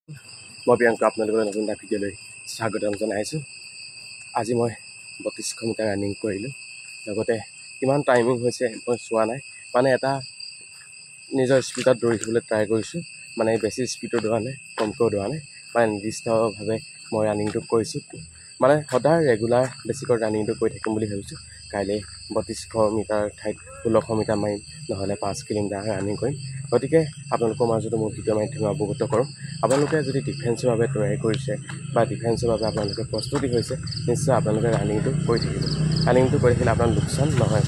মই প্ৰিয়াংকা আপোনালোকৰ নতুন এটা ভিডিঅ'লৈ স্বাগতম জনাইছোঁ। আজি মই 3200 মিটাৰ ৰানিং কৰিলোঁ। লগতে কিমান টাইমিং হৈছে মই চোৱা নাই, মানে এটা নিজৰ স্পীডত দৌৰিবলৈ ট্ৰাই কৰিছোঁ। মানে বেছি স্পীডত দৌৰা নাই, কমকৈও দৌৰা নাই, মানে নিৰ্দিষ্টভাৱে মই ৰানিংটো কৰিছোঁ। মানে সদায় ৰেগুলাৰ বেছিকৈ ৰানিংটো কৰি থাকিম বুলি ভাবিছোঁ। কাইলৈ 3200 মিটাৰ ঠাইত 1600 মিটাৰ মাৰিম, নহ'লে 5 কিলোমিটাৰ ৰানিং কৰিম। গতিকে আপোনালোকৰ মাজতো মোৰ ভিডিঅ' মাধ্যমে অৱগত কৰোঁ। আপোনালোকে যদি ডিফেন্সৰ বাবে তৈয়াৰী কৰিছে বা ডিফেন্সৰ বাবে আপোনালোকে প্ৰস্তুতি হৈছে, নিশ্চয় আপোনালোকে ৰানিংটো কৰি থাকিব। ৰানিংটো কৰি থাকিলে আপোনাৰ লোকচান নহয়।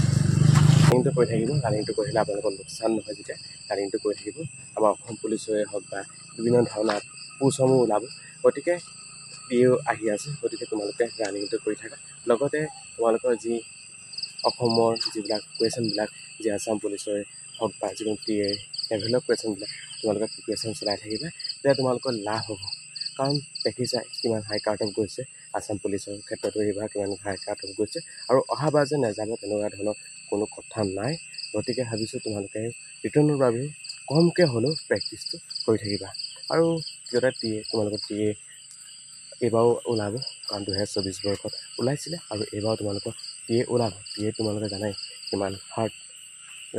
ৰানিংটো কৰি থাকিব, ৰানিংটো কৰিলে আপোনালোকৰ লোকচান নহয়। যেতিয়া ৰানিংটো কৰি থাকিব, আমাৰ অসম পুলিচৰে হওক বা বিভিন্ন ধৰণৰ পোষ্টসমূহ ওলাব। গতিকে পিও আহি আছে, গতিকে তোমালোকে ৰানিংটো কৰি থাকা। লগতে তোমালোকৰ যি অসমৰ যিবিলাক কুৱেশ্যনবিলাক, যি আছাম পুলিচৰে হওক বা যিকোনো টিএ লেভেলৰ কুৱেশ্যনবিলাক তোমালোকে প্ৰিপেৰেশ্যন চলাই থাকিবা, তেতিয়া তোমালোকৰ লাভ হ'ব। কাৰণ দেখিছা কিমান হাই কাৰ্ট অফ গৈছে আছাম পুলিচৰ ক্ষেত্ৰতো, এইবাৰ কিমান হাই কাৰ্ট অফ গৈছে, আৰু অহাবাৰ যে নাযাব তেনেকুৱা ধৰণৰ কোনো কথা নাই। গতিকে ভাবিছোঁ তোমালোকে ৰিটাৰ্ণৰ বাবেও কমকৈ হ'লেও প্ৰেক্টিচটো কৰি থাকিবা। আৰু কিয়টা তোমালোকৰ টিএ এইবাৰো ওলাব, কাৰণ 2024 বৰ্ষত ওলাইছিলে, আৰু এইবাৰো তোমালোকৰ টিএ ওলাব। টিএ তোমালোকে জানাই কিমান হাৰ্ড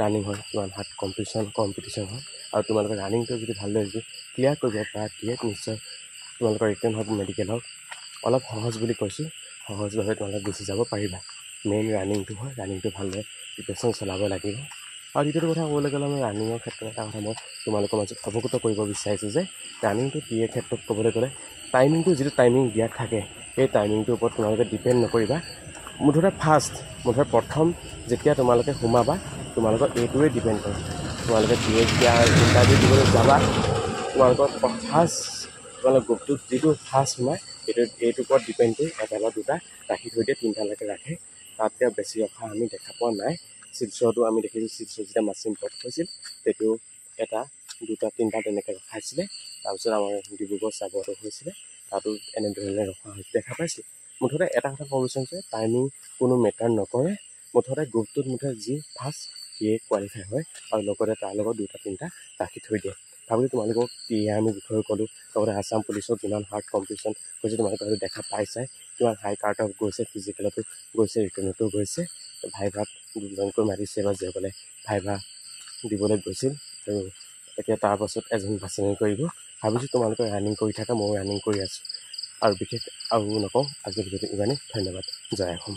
ৰানিং হয়, কিমান হাৰ্ড কম্পিটিশ্যন হয়। আৰু তোমালোকে ৰানিংটো যদি ভালদৰে যদি ক্লিয়াৰ কৰিব পাৰা, টিএত নিশ্চয় তোমালোকৰ ৰিটাৰ্ণ হওক, মেডিকেল হওক, অলপ সহজ বুলি কৈছোঁ, সহজভাৱে তোমালোকে গুচি যাব পাৰিবা। মেইন ৰানিংটো হয়, ৰানিংটো ভালদৰে প্ৰিপেৰেশ্যন চলাব লাগিব। আৰু দ্বিতীয়টো কথা ক'বলৈ গ'লে, মই ৰানিঙৰ ক্ষেত্ৰত এটা কথা মই তোমালোকৰ মাজত অৱগত কৰিব বিচাৰিছোঁ যে ৰানিংটো টিএৰ ক্ষেত্ৰত ক'বলৈ গ'লে টাইমিংটো যিটো টাইমিং দিয়া থাকে, সেই টাইমিংটোৰ ওপৰত তোমালোকে ডিপেণ্ড নকৰিবা। মুঠতে প্ৰথম যেতিয়া তোমালোকে সোমাবা, তোমালোকৰ এইটোৱে ডিপেণ্ড কৰে। তোমালোকে টিএ যেতিয়া ইণ্টাৰভিউ দিবলৈ যাবা, তোমালোকৰ তোমালোকৰ গ্ৰুপটোত যিটো ফাৰ্ষ্ট সোমায় এইটোৰ ওপৰত ডিপেণ্ড কৰি এটা বা দুটা ৰাখি থৈ দিয়ে, 3টালৈকে ৰাখে। তাতকৈ বেছি ৰখা আমি দেখা পোৱা নাই। শিলচৰতো আমি দেখিছোঁ, শিলচৰ যেতিয়া মাচিম পথ হৈছিল, সেইটো 1, 2, 3 তেনেকৈ ৰখাইছিলে। তাৰপিছত আমাৰ ডিব্ৰুগড় চাবুৱাটো হৈছিলে, তাতো এনেধৰণে ৰখা দেখা পাইছিলোঁ। মুঠতে এটা কথা ক'ব বিচাৰিছোঁ যে টাইমিং কোনো মেটাৰ নকৰে। মুঠতে গ্ৰুপটোত যি ফাৰ্ষ্ট সিয়ে কোৱালিফাই হয়, আৰু লগতে তাৰ লগত 2-3টা ৰাখি থৈ দিয়ে। ভাবিলোঁ তোমালোকক টিএ আৰ্মিৰ বিষয়ে ক'লোঁ, লগতে আছাম পুলিচৰ কিমান হাৰ্ড কম্পিটিশ্যন হৈছে তোমালোকে হয়তো দেখা পাইছাই, কিমান হাই কাৰ্ট অফ গৈছে, ফিজিকেলতো গৈছে, ৰিটাৰ্ণতো গৈছে। ভাইভাত 2জনকৈ মাতিছে বা যিসকলে ভাইভা দিবলৈ গৈছিল, আৰু এতিয়া তাৰপাছত এজন বাছনি কৰিব। ভাবিছোঁ তোমালোকে ৰানিং কৰি থাকা, ময়ো ৰানিং কৰি আছোঁ। আৰু বিশেষ আৰু নকওঁ, আজিৰ ভিডিঅ'টো ইমানেই। ধন্যবাদ। জয় অসম।